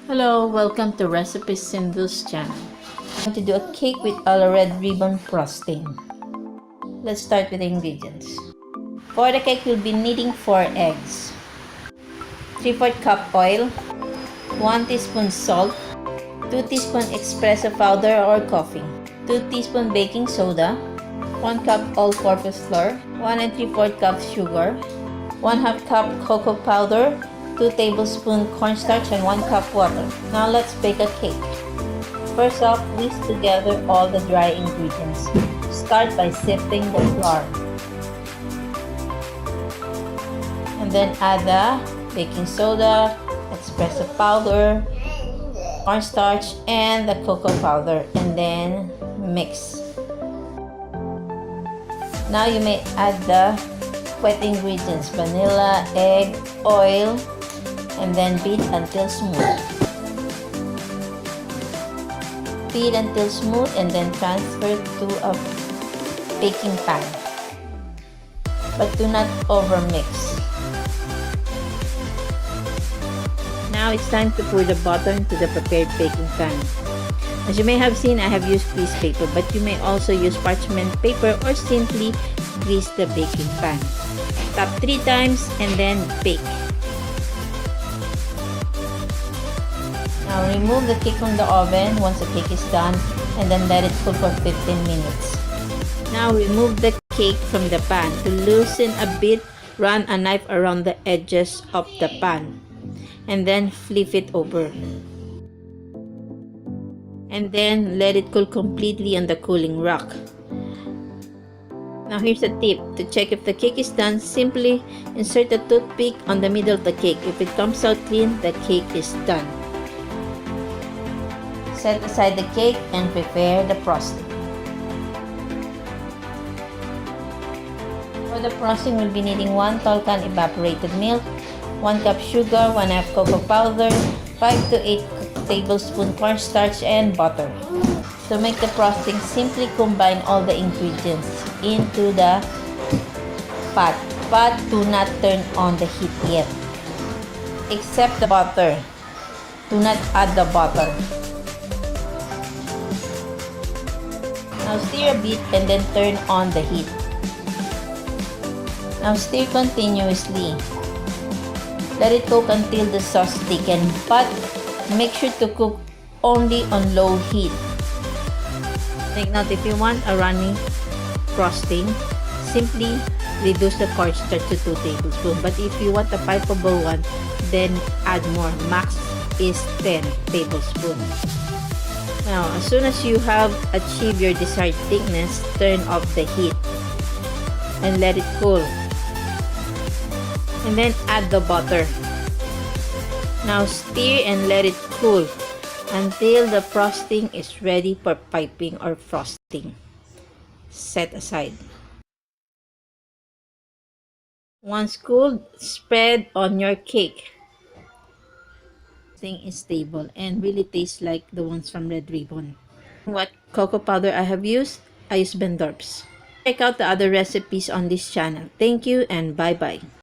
Hello, welcome to Recipes Sindhu's channel. I'm going to do a cake with a red ribbon frosting. Let's start with the ingredients. For the cake, we'll be needing 4 eggs, 3/4 cup oil, 1 teaspoon salt, 2 teaspoon espresso powder or coffee, 2 teaspoon baking soda, 1 cup all-purpose flour, 1 3/4 cup sugar, 1/2 cup cocoa powder, 2 tablespoons cornstarch, and 1 cup water. Now let's bake a cake. First off, whisk together all the dry ingredients. Start by sifting the flour. And then add the baking soda, espresso powder, cornstarch, and the cocoa powder, and then mix. Now you may add the wet ingredients: vanilla, egg, oil, and then beat until smooth. Beat until smooth and then transfer to a baking pan. But do not overmix. Now it's time to pour the butter into the prepared baking pan. As you may have seen, I have used grease paper, but you may also use parchment paper or simply grease the baking pan. Tap 3 times and then bake. Now remove the cake from the oven once the cake is done and then let it cool for 15 minutes. Now remove the cake from the pan. To loosen a bit, run a knife around the edges of the pan and then flip it over. And then let it cool completely on the cooling rack. Now here's a tip. To check if the cake is done, simply insert a toothpick on the middle of the cake. If it comes out clean, the cake is done. Set aside the cake and prepare the frosting. For the frosting, we'll be needing 1 tall can evaporated milk, 1 cup sugar, 1/2 cocoa powder, 5 to 8 tablespoons cornstarch, and butter. To make the frosting, simply combine all the ingredients into the pot. But do not turn on the heat yet, except the butter. Do not add the butter. Now stir a bit and then turn on the heat. Now stir continuously. Let it cook until the sauce thickens, but make sure to cook only on low heat. Take note, if you want a runny frosting, simply reduce the cornstarch to 2 tablespoons. But if you want a pipable one, then add more. Max is 10 tablespoons. Now, as soon as you have achieved your desired thickness, turn off the heat and let it cool. And then add the butter. Now stir and let it cool until the frosting is ready for piping or frosting. Set aside. Once cooled, spread on your cake. Thing is stable and really tastes like the ones from Red Ribbon. What cocoa powder I have used? I use Bendorps. Check out the other recipes on this channel. Thank you and bye bye.